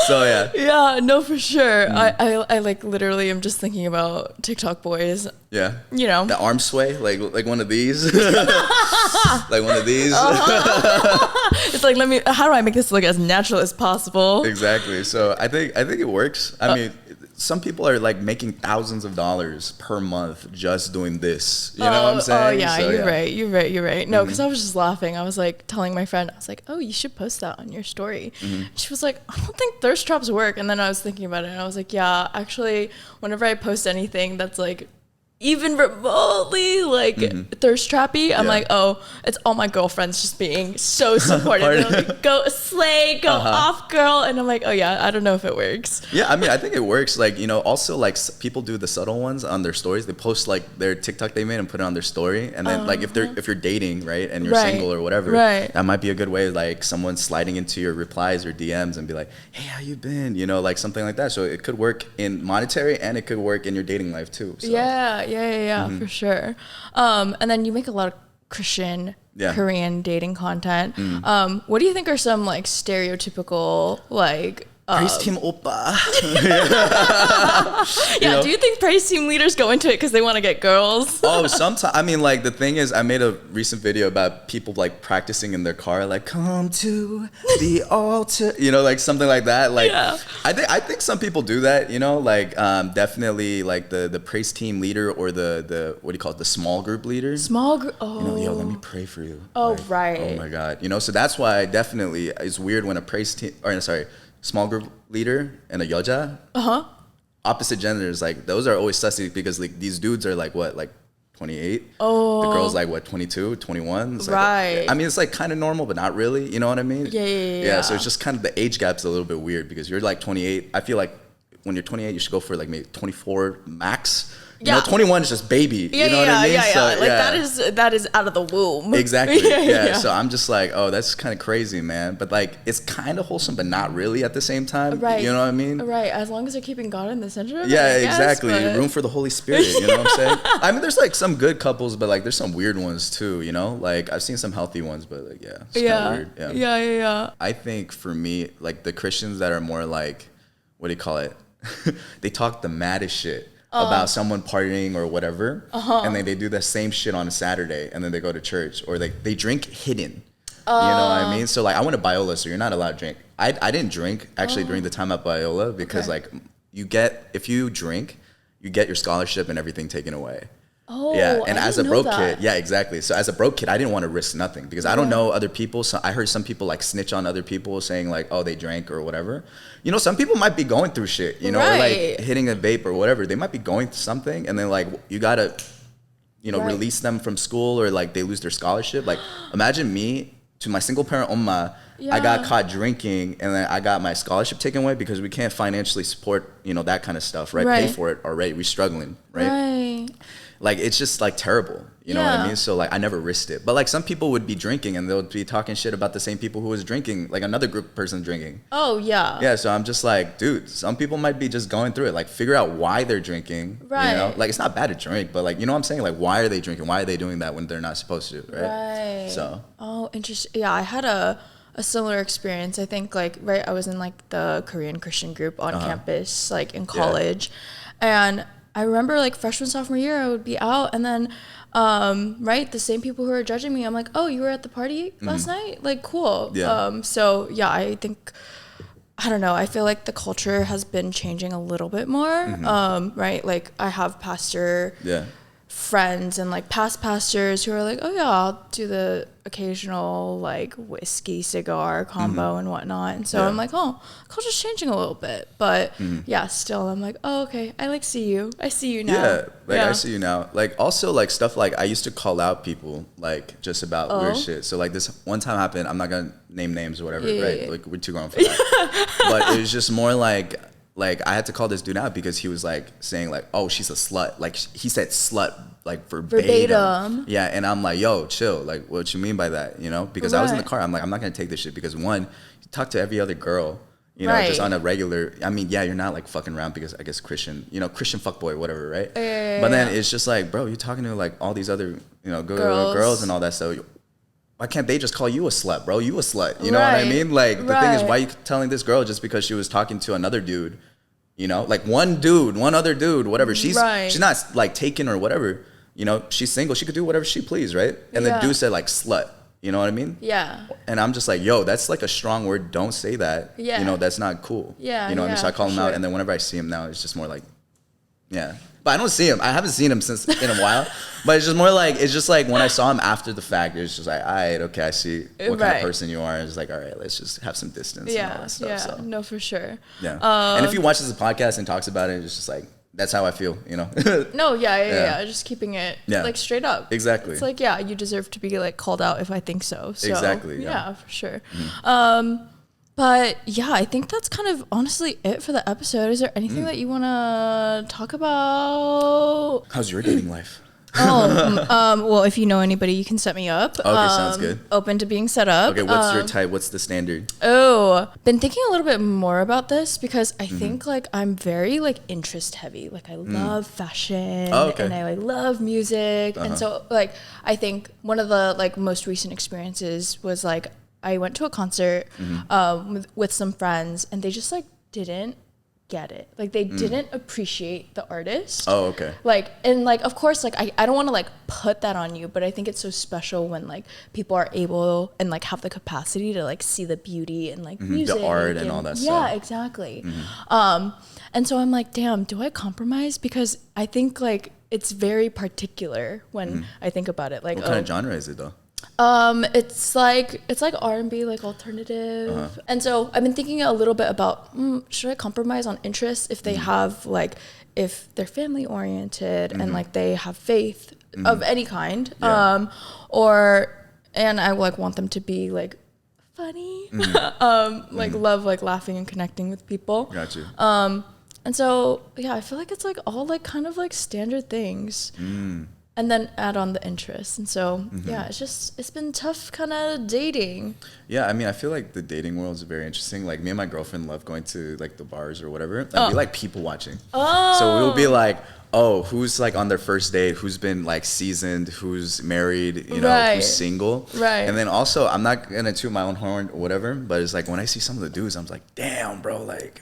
So yeah. Yeah, no, for sure. I like literally am just thinking about TikTok boys. Yeah. You know. The arm sway, like one of these. Like one of these. It's like, how do I make this look as natural as possible? Exactly. So I think it works. I mean, some people are like making thousands of dollars per month just doing this. You know what I'm saying? Oh yeah, so, you're right. No, because I was just laughing. I was like telling my friend, I was like, oh, you should post that on your story. She was like, I don't think thirst traps work. And then I was thinking about it and I was like, yeah, actually, whenever I post anything that's like even remotely like thirst trappy, I'm like, oh, it's all my girlfriends just being so supportive. They're like, go slay, go off, girl. And I'm like, oh yeah, I don't know if it works. Yeah, I mean, I think it works. Like, you know, also like people do the subtle ones on their stories. They post like their TikTok they made and put it on their story. And then like if you're dating, right, and you're single or whatever, that might be a good way, like someone sliding into your replies or DMs and be like, hey, how you been? You know, like something like that. So it could work in monetary and it could work in your dating life too. So. Yeah, for sure. And then you make a lot of Christian Korean dating content. What do you think are some like stereotypical like Praise Team Oppa. Yeah, do you think praise team leaders go into it because they want to get girls? Oh, sometimes. I mean, like the thing is, I made a recent video about people like practicing in their car, like "Come to the altar," you know, like something like that. Like, I think some people do that, you know, like definitely like the praise team leader or the what do you call it, the small group leader. Small group. Oh, you know, yo, let me pray for you. Oh, like, right. Oh my God, you know, so that's why definitely it's weird when a praise team, or sorry, small group leader and a 여자, opposite genders, like those are always sussy because like these dudes are like what, like 28. The girl's like what, 22, 21. It's right. Like, I mean, it's like kind of normal, but not really. You know what I mean? Yeah. So it's just kind of the age gap's a little bit weird because you're like 28. I feel like when you're 28, you should go for like maybe 24 max. You know, 21 is just baby. Yeah, you know what I mean? So, like that is out of the womb. Exactly. Yeah. So I'm just like, oh, that's kind of crazy, man. But like, it's kind of wholesome, but not really at the same time. Right. You know what I mean? Right. As long as they're keeping God in the center of it. Yeah, I guess, exactly. but... Room for the Holy Spirit. You know what I'm saying? I mean, there's like some good couples, but like there's some weird ones too. You know, like I've seen some healthy ones, but like it's kind of weird. Yeah. I think for me, like the Christians that are more like, what do you call it? They talk the maddest shit about someone partying or whatever, and then they do the same shit on a Saturday, and then they go to church, or they drink hidden. You know what I mean? So like I went to Biola, so you're not allowed to drink. I didn't drink actually during the time at Biola because like if you drink, you get your scholarship and everything taken away. Oh, yeah, and as a broke kid, yeah, exactly. So as a broke kid, I didn't want to risk nothing because I don't know other people. So I heard some people like snitch on other people saying like, oh, they drank or whatever. You know, some people might be going through shit, you know, or like hitting a vape or whatever. They might be going through something, and then like you gotta, you know, release them from school or like they lose their scholarship. Like imagine me to my single parent umma. I got caught drinking and then I got my scholarship taken away because we can't financially support, you know, that kind of stuff, right? Pay for it already. We're struggling, right? Like it's just like terrible, you know what I mean? So like I never risked it. But like some people would be drinking and they'll be talking shit about the same people who was drinking, like another group person drinking. Oh yeah. Yeah, so I'm just like, dude, some people might be just going through it. Like figure out why they're drinking. Right. You know? Like it's not bad to drink, but like you know what I'm saying? Like why are they drinking? Why are they doing that when they're not supposed to? Right. So interesting. Yeah, I had a similar experience. I think like I was in like the Korean Christian group on campus, like in college. And I remember like freshman, sophomore year, I would be out and then, the same people who were judging me, I'm like, oh, you were at the party last night? Like, cool. Yeah. So yeah, I think, I don't know, I feel like the culture has been changing a little bit more, Like I have pastor friends and like past pastors who are like, oh yeah, I'll do the occasional like whiskey cigar combo and whatnot. And so I'm like, oh, culture's changing a little bit, but still I'm like, oh, okay, I see you now. I see you now. Like also like stuff like I used to call out people like just about weird shit. So like this one time happened, I'm not gonna name names or whatever, right? Like we're too grown for that. But it was just more like I had to call this dude out because he was like saying like, oh, she's a slut. Like he said slut like verbatim. Yeah, and I'm like, yo, chill. Like what you mean by that? You know? Because I was in the car. I'm like, I'm not gonna take this shit because one, you talk to every other girl, you know, just on a regular. I mean, yeah, you're not like fucking around because I guess Christian fuckboy, whatever, right? But then it's just like, bro, you're talking to like all these other, you know, girls and all that stuff. Why can't they just call you a slut, bro? You a slut. You know what I mean? Like, the thing is, why are you telling this girl just because she was talking to another dude, you know? Like, one other dude, whatever. She's not, like, taken or whatever. You know, she's single. She could do whatever she please, right? And the dude said, like, slut. You know what I mean? Yeah. And I'm just like, yo, that's, like, a strong word. Don't say that. Yeah. You know, that's not cool. Yeah. You know what I mean? So I call him out. And then whenever I see him now, it's just more like, yeah. But I don't see him. I haven't seen him since in a while. But it's just more like, it's just like when I saw him after the fact, it's just like, all right, okay, I see what kind of person you are. And it's like, all right, let's just have some distance and all that stuff. Yeah, so. No, for sure. Yeah. And if he watches the podcast and talks about it, it's just like, that's how I feel, you know? No, yeah. Just keeping it like straight up. Exactly. It's like, yeah, you deserve to be like called out if I think so. Exactly. Yeah, for sure. But yeah, I think that's kind of honestly it for the episode. Is there anything that you want to talk about? How's your dating life? Well, if you know anybody, you can set me up. Okay, sounds good. Open to being set up. Okay, what's your type? What's the standard? Been thinking a little bit more about this because I think like I'm very like interest heavy. Like I love fashion and I like love music. And so like I think one of the like most recent experiences was like I went to a concert with some friends and they just like didn't get it. Like they didn't appreciate the artist. Oh, okay. Like, and like, of course, like I don't want to like put that on you, but I think it's so special when like people are able and like have the capacity to like see the beauty and like music. The art and all that stuff. Yeah, exactly. And so I'm like, damn, do I compromise? Because I think like it's very particular when I think about it. Like, what kind of genre is it though? It's like R&B, like alternative. And so I've been thinking a little bit about should I compromise on interests if they have like if they're family oriented and like they have faith of any kind, and I like want them to be like funny, like love like laughing and connecting with people. Got you. And so, yeah, I feel like it's like all like kind of like standard things. And then add on the interest. And so, yeah, it's been tough kind of dating. Yeah, I mean, I feel like the dating world is very interesting. Like, me and my girlfriend love going to, like, the bars or whatever. And we like people watching. So we'll be like, oh, who's, like, on their first date? Who's been, like, seasoned? Who's married? You know, who's single? Right. And then also, I'm not going to toot my own horn or whatever, but it's like when I see some of the dudes, I'm like, damn, bro, like,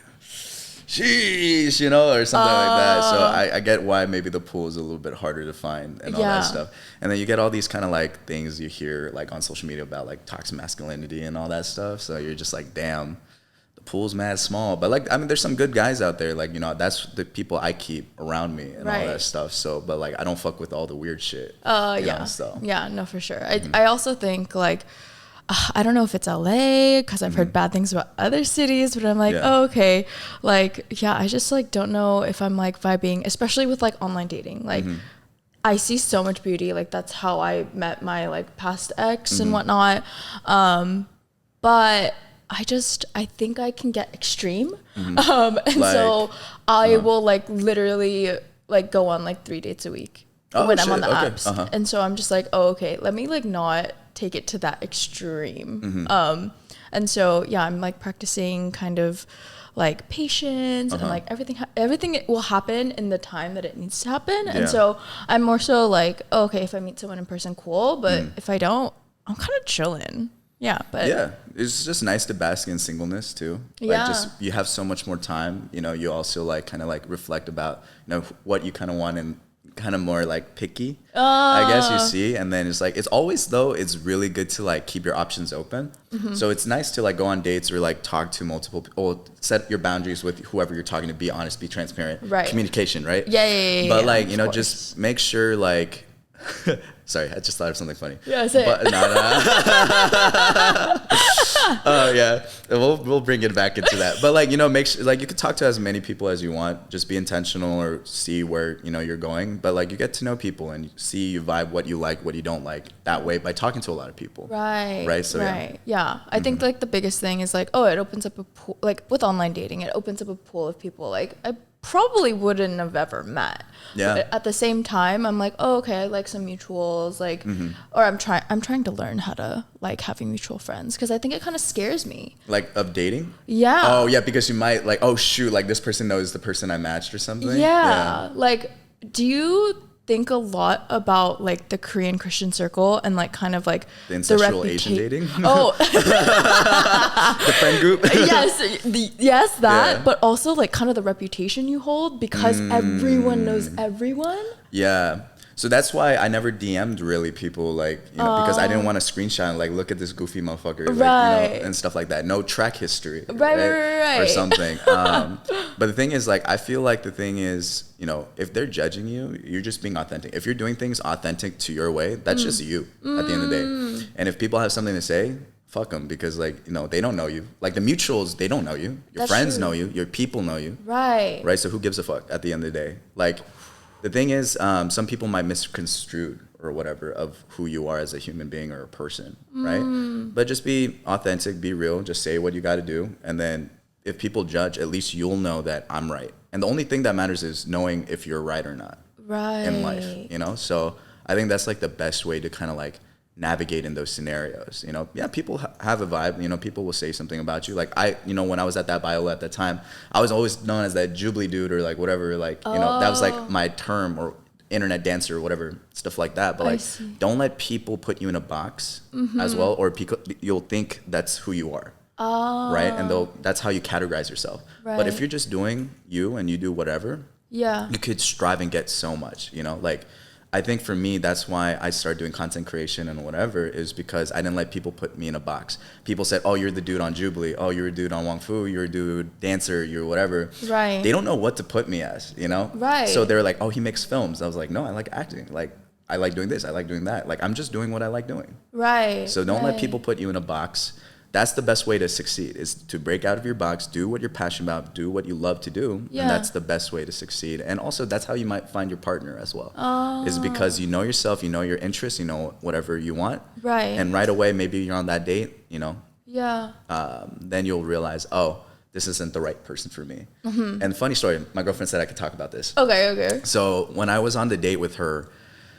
sheesh, you know, or something like that. So I get why maybe the pool is a little bit harder to find and all that stuff. And then you get all these kind of like things you hear like on social media about like toxic masculinity and all that stuff. So you're just like, damn, the pool's mad small. But like, I mean, there's some good guys out there. Like, you know, that's the people I keep around me and all that stuff. So, but like, I don't fuck with all the weird shit. Yeah. Yeah, no, for sure. I also think like, I don't know if it's LA because I've heard bad things about other cities, but I'm like, oh, okay. Like, yeah, I just like don't know if I'm like vibing, especially with like online dating. Like, I see so much beauty. Like, that's how I met my like past ex and whatnot. But I think I can get extreme. And like, so I will like literally like go on like 3 dates a week when I'm on the apps. And so I'm just like, oh, okay, let me like not take it to that extreme. And so, yeah, I'm like practicing kind of like patience and like everything will happen in the time that it needs to happen. And so I'm more so like, oh, okay, if I meet someone in person, cool. But if I don't, I'm kind of chilling. Yeah, but it's just nice to bask in singleness too. Like, just you have so much more time. You know, you also like kind of like reflect about, you know, what you kind of want and kind of more like picky, I guess you see. And then it's like, it's always though, it's really good to like keep your options open. So it's nice to like go on dates or like talk to multiple people, set your boundaries with whoever you're talking to, be honest, be transparent, communication, right? But like, you know, just make sure like, sorry, I just thought of something funny. Yeah, say but, yeah, we'll bring it back into that. But like, you know, make sure like you can talk to as many people as you want. Just be intentional or see where, you know, you're going. But like, you get to know people and see you vibe what you like, what you don't like that way by talking to a lot of people. Right. So yeah. I think like the biggest thing is like, oh, it opens up a pool, like with online dating, it opens up a pool of people like I probably wouldn't have ever met. But at the same time, I'm like, oh, okay, I like some mutuals, like, or I'm trying to learn how to like having mutual friends because I think it kind of scares me. Like of dating? Yeah. Oh yeah, because you might like, oh shoot, like this person knows the person I matched or something. Yeah. Like, do you think a lot about like the Korean Christian circle and like kind of like the ancestral Asian dating? Oh, the friend group. Yes, that. But also like kind of the reputation you hold because everyone knows everyone. Yeah. So that's why I never DM'd really people like, you know, because I didn't want to screenshot and like look at this goofy motherfucker, like, you know, and stuff like that. No track history, right? Or something. But the thing is, like, I feel like the thing is, you know, if they're judging you, you're just being authentic. If you're doing things authentic to your way, that's just you at the end of the day. And if people have something to say, fuck them, because like, you know, they don't know you. Like the mutuals, they don't know you. Your friends know you. Your people know you. Right. So who gives a fuck at the end of the day? Like, the thing is, some people might misconstrue or whatever of who you are as a human being or a person, right? But just be authentic, be real, just say what you got to do. And then if people judge, at least you'll know that I'm right. And the only thing that matters is knowing if you're right or not in life, you know? So I think that's like the best way to kind of like navigate in those scenarios. You know, yeah, people have a vibe. You know, people will say something about you. Like you know, when I was at that bio at that time, I was always known as that Jubilee dude or like whatever. Like, you know, that was like my term, or internet dancer or whatever, stuff like that. But like, don't let people put you in a box as well, or you'll think that's who you are. Right, and that's how you categorize yourself. But if you're just doing you and you do whatever, you could strive and get so much. You know, like, I think for me, that's why I started doing content creation and whatever, is because I didn't let people put me in a box. People said, oh, you're the dude on Jubilee. Oh, you're a dude on Wong Fu. You're a dude dancer. You're whatever. Right. They don't know what to put me as, you know? Right. So they're like, oh, he makes films. I was like, no, I like acting. Like, I like doing this. I like doing that. Like, I'm just doing what I like doing. Right. So don't let people put you in a box. That's the best way to succeed, is to break out of your box, do what you're passionate about, do what you love to do. And that's the best way to succeed. And also, that's how you might find your partner as well. Is because you know yourself, you know your interests, you know whatever you want. Right. And right away, maybe you're on that date, you know. Yeah. Then you'll realize, oh, this isn't the right person for me. And funny story, my girlfriend said I could talk about this. Okay. So when I was on the date with her,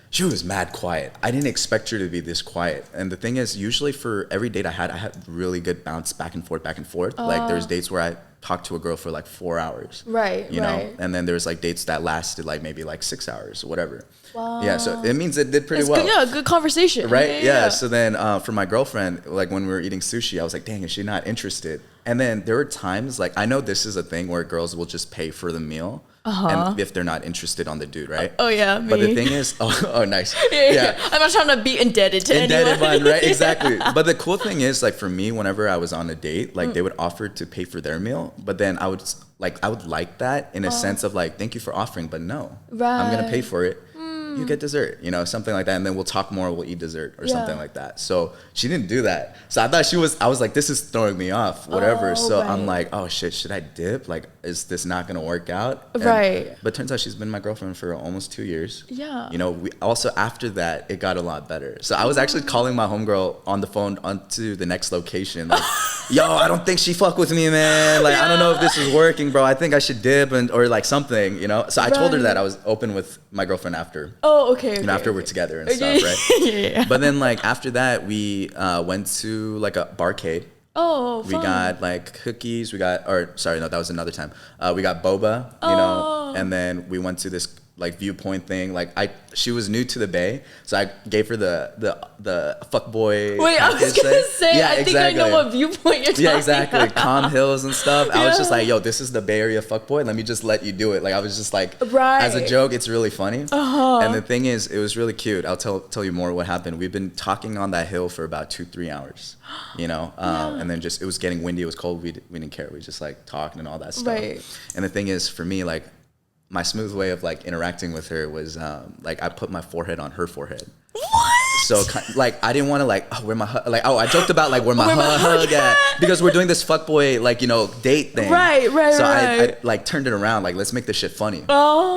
she was mad quiet. I didn't expect her to be this quiet. And the thing is, usually for every date I had really good bounce back and forth. Like there's dates where I talked to a girl for like 4 hours. Right, you know? right. And then there's like dates that lasted like maybe like 6 hours or whatever. Wow. Yeah, so it means it did pretty It's well. good, yeah, good conversation. Right? Yeah. So then for my girlfriend, like when we were eating sushi, I was like, dang, is she not interested? And then there were times, like, I know this is a thing where girls will just pay for the meal. And if they're not interested on the dude, right? Oh yeah, me. But the thing is, oh nice. Yeah. I'm not trying to be indebted to anyone. Right? Exactly. But the cool thing is, like for me, whenever I was on a date, like they would offer to pay for their meal, but then I would like that in a sense of like, thank you for offering, but no, I'm gonna pay for it. You get dessert, you know, something like that, and then we'll talk more. We'll eat dessert or something like that. So she didn't do that. So I thought I was like, this is throwing me off, whatever. So I'm like, oh shit, should I dip? Like, is this not gonna work out? Right. But turns out she's been my girlfriend for almost 2 years. Yeah. You know, we also after that it got a lot better. So I was actually calling my homegirl on the phone onto the next location, like, yo, I don't think she fuck with me, man. Like, I don't know if this is working, bro. I think I should dip or like something, you know. So I told her that I was open with my girlfriend after. Oh, okay. You know, after we're together and stuff, right? Yeah. But then like after that, we went to like a barcade. Oh, We got like cookies. That was another time. We got boba, you know, and then we went to this like viewpoint thing. Like she was new to the Bay, so I gave her the fuck boy. Wait, I was gonna say, yeah, I think I know what viewpoint you're talking Yeah, exactly. about. Calm Hills and stuff. I was just Yeah. like, yo, this is the Bay Area fuck boy. Let me just let you do it. Like I was just like, Right. as a joke, it's really funny. And the thing is, it was really cute. I'll tell you more what happened. We've been talking on that hill for about 2-3 hours, you know, and then just it was getting windy. It was cold. We didn't care. We just like talking and all that stuff. Right. And the thing is, for me, like, my smooth way of like interacting with her was like I put my forehead on her forehead. What? So like I didn't want to like where my like I joked about like where my hug at because we're doing this fuckboy like, you know, date thing. Right. So I like turned it around, like let's make this shit funny. You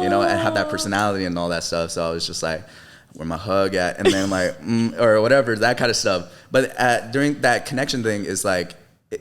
know, and have that personality and all that stuff. So I was just like, where my hug at, and then like or whatever, that kind of stuff. But during that connection thing is like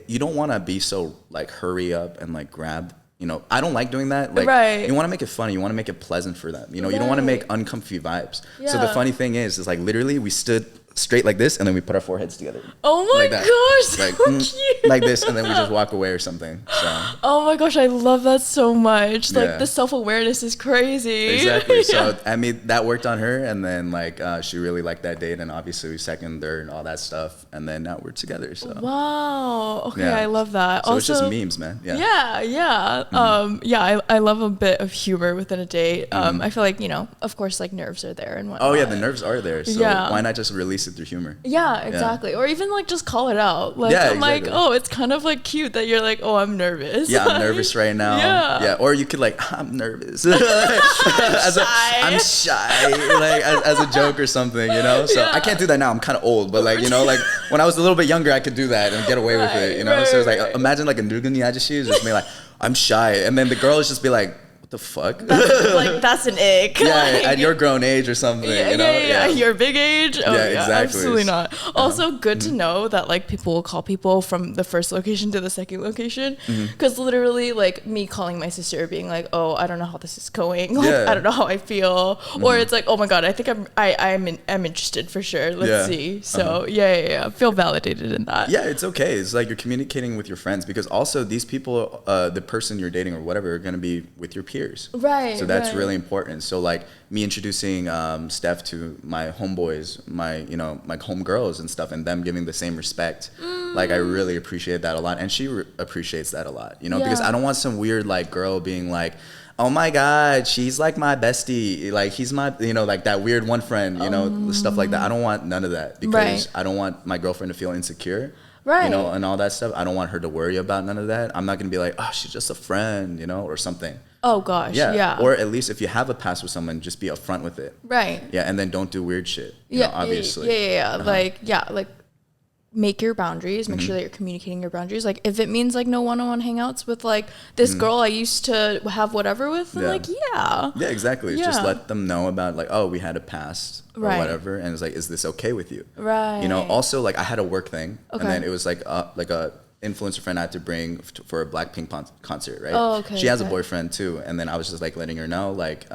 you don't want to be so like hurry up and like grab. You know, I don't like doing that. Like, you want to make it funny. You want to make it pleasant for them. You know, you don't want to make uncomfy vibes. Yeah. So the funny thing is like literally we stood straight like this, and then we put our foreheads together. Oh my like gosh, like, so cute. like this, and then we just walk away or something. So. Oh my gosh, I love that so much. Like Yeah. the self-awareness is crazy. Exactly. So I mean, that worked on her, and then like she really liked that date, and obviously we seconded her and all that stuff, and then now we're together. So. Wow. Okay, Yeah. I love that. So also, it's just memes, man. Yeah. Yeah. I love a bit of humor within a date. I feel like, you know, of course, like nerves are there and whatnot. Oh yeah, the nerves are there. So why not just release it through humor? Yeah, exactly. Or even like just call it out. Like I'm like, oh, it's kind of like cute that you're like, oh, I'm nervous. Yeah, I'm nervous right now. Yeah. Or you could like, I'm nervous. I'm shy. Like as a joke or something, you know? So I can't do that now. I'm kind of old, but like, you know, like when I was a little bit younger, I could do that and get away with it, you know? So it's like, imagine like a Nugani Ajashi is just me like, I'm shy. And then the girls just be like, what the fuck? That's an ick. Yeah, like, at your grown age or something, you know? Yeah, your big age. Oh, yeah, exactly. Absolutely not. Also, good to know that like people will call people from the first location to the second location, because literally, like me calling my sister, being like, "Oh, I don't know how this is going. Like, I don't know how I feel," or it's like, "Oh my god, I think I'm interested for sure. Let's see." So yeah, feel validated in that. Yeah, it's okay. It's like you're communicating with your friends, because also these people, the person you're dating or whatever, are gonna be with your peers. Right. So that's really important. So like me introducing Steph to my homeboys, my homegirls and stuff, and them giving the same respect. Like I really appreciate that a lot, and she apprecites that a lot. You know, because I don't want some weird like girl being like, oh my god, she's like my bestie, like he's my, you know, like that weird one friend, you know, stuff like that. I don't want none of that, because I don't want my girlfriend to feel insecure. Right. You know, and all that stuff. I don't want her to worry about none of that. I'm not going to be like, oh, she's just a friend, you know, or something. Oh, gosh. Yeah. Or at least if you have a past with someone, just be upfront with it. Right. Yeah. And then don't do weird shit. You know, obviously. Yeah. Like make your boundaries. Make sure that you're communicating your boundaries. Like if it means like no one-on-one hangouts with like this girl I used to have whatever with, then like, yeah, exactly. Just let them know about like, oh, we had a past or whatever. And it's like, is this okay with you? Right. You know, also like I had a work thing, and then it was like a influencer friend I had to bring for a Blackpink concert, right? Oh, okay. She has a boyfriend too, and then I was just like letting her know, like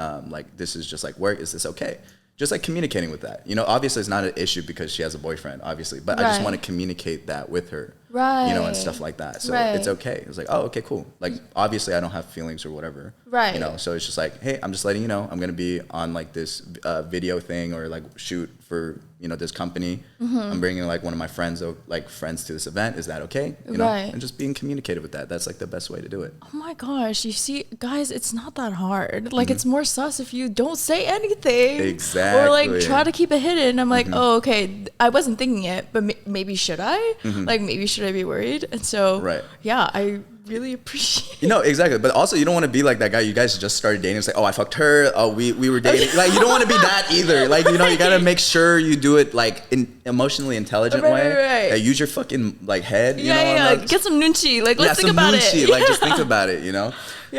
this is just like work. Is this okay? Just like communicating with that. You know, obviously it's not an issue because she has a boyfriend, obviously, but I just want to communicate that with her. Right. You know, and stuff like that. So it's okay. It was like, oh, okay, cool. Like, obviously, I don't have feelings or whatever. Right. You know, so it's just like, hey, I'm just letting you know, I'm gonna be on like this video thing or like shoot for this company. I'm bringing like one of my friends to this event. Is that okay? You know, and just being communicative with that. That's like the best way to do it. Oh my gosh, you see, guys, it's not that hard. Like, it's more sus if you don't say anything. Exactly. Or like try to keep it hidden. I'm like, oh, okay, I wasn't thinking it, but maybe should I? Like, maybe should I be worried? And so, yeah, I really appreciate. Exactly. But also, you don't want to be like that guy. You guys just started dating. It's like, oh, I fucked her. Oh, we were dating. Like, you don't want to be that either. Like, you gotta make sure you do it like in emotionally intelligent way. Like, use your fucking like head. You know? Get some nunchi. Like, let's think about it. Like, just think about it.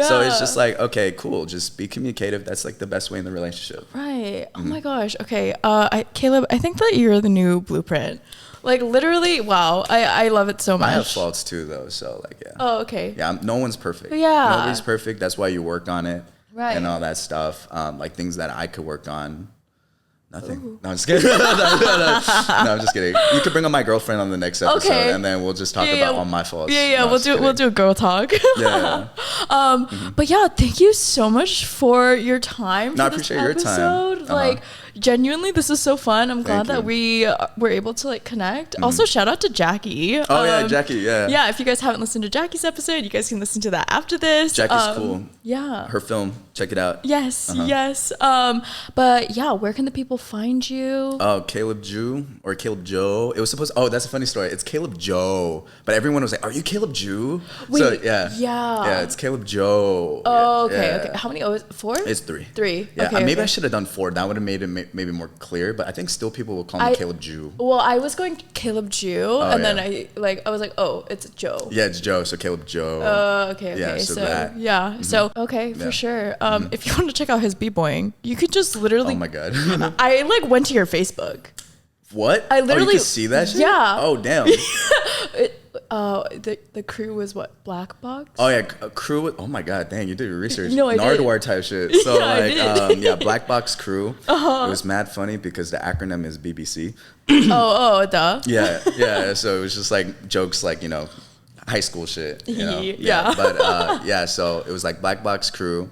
So it's just like, okay, cool. Just be communicative. That's like the best way in the relationship. Right. Oh my gosh. Okay. Caleb, I think that you're the new blueprint. Like, literally, wow. I love it so much. I have faults too, though. So like, yeah. Oh, okay. Yeah. No one's perfect. Yeah. Nobody's perfect. That's why you work on it. Right. And all that stuff. Like things that I could work on. Nothing. Ooh. No, I'm just kidding. No, I'm just kidding. You could bring on my girlfriend on the next episode, and then we'll just talk about all my faults. Yeah, no, we'll do a girl talk. Yeah. But yeah, thank you so much for your time. No, I appreciate your time. Like, genuinely, this is so fun. I'm glad that we were able to like connect. Also, shout out to Jackie. Oh yeah, Jackie. Yeah. Yeah, if you guys haven't listened to Jackie's episode, you guys can listen to that after this. Jackie's cool. Yeah. Her film. Check it out. Yes. Yes. But yeah, where can the people find you? Oh, Caleb Jew or Caleb Joe. It was supposed. Oh, that's a funny story. It's Caleb Joe, but everyone was like, "Are you Caleb Jew?" Wait, so yeah. Yeah. It's Caleb Joe. Oh, okay. Okay. How many? 4? It's 3. 3. Yeah. Okay, maybe I should have done 4. That would have made it maybe more clear. But I think still people will call me Caleb Jew. Well, I was going Caleb Jew, and then I was like, oh, it's Joe. Yeah, it's Joe. So Caleb Joe. Okay. Yeah. So that. Yeah. So okay, for sure. If you want to check out his b-boying, you could just literally. Oh my god. I like went to your Facebook. What? I literally. Oh, you could see that shit? Yeah. Oh damn. The crew was what? Black Box? Oh yeah, crew. Oh my god, dang, you did your research. No, I did. Nardwuar type shit. So Black Box crew. It was mad funny because the acronym is BBC. Duh. Yeah. So it was just like jokes like high school shit. Yeah. But so it was like Black Box crew.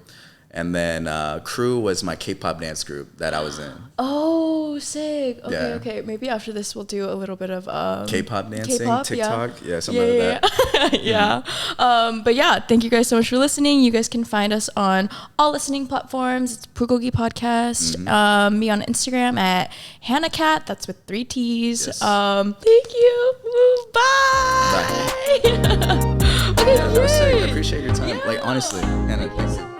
And then Crew was my K-pop dance group that I was in. Oh, sick. Okay. Maybe after this we'll do a little bit of K-pop dancing, K-pop, TikTok, something like that. Yeah. But yeah, thank you guys so much for listening. You guys can find us on all listening platforms. It's BULGOGI Podcast. Me on Instagram at HANAKATT. That's with 3 T's. Yes. Thank you. Bye. Okay, I appreciate your time. Like honestly, Hannah, thank you.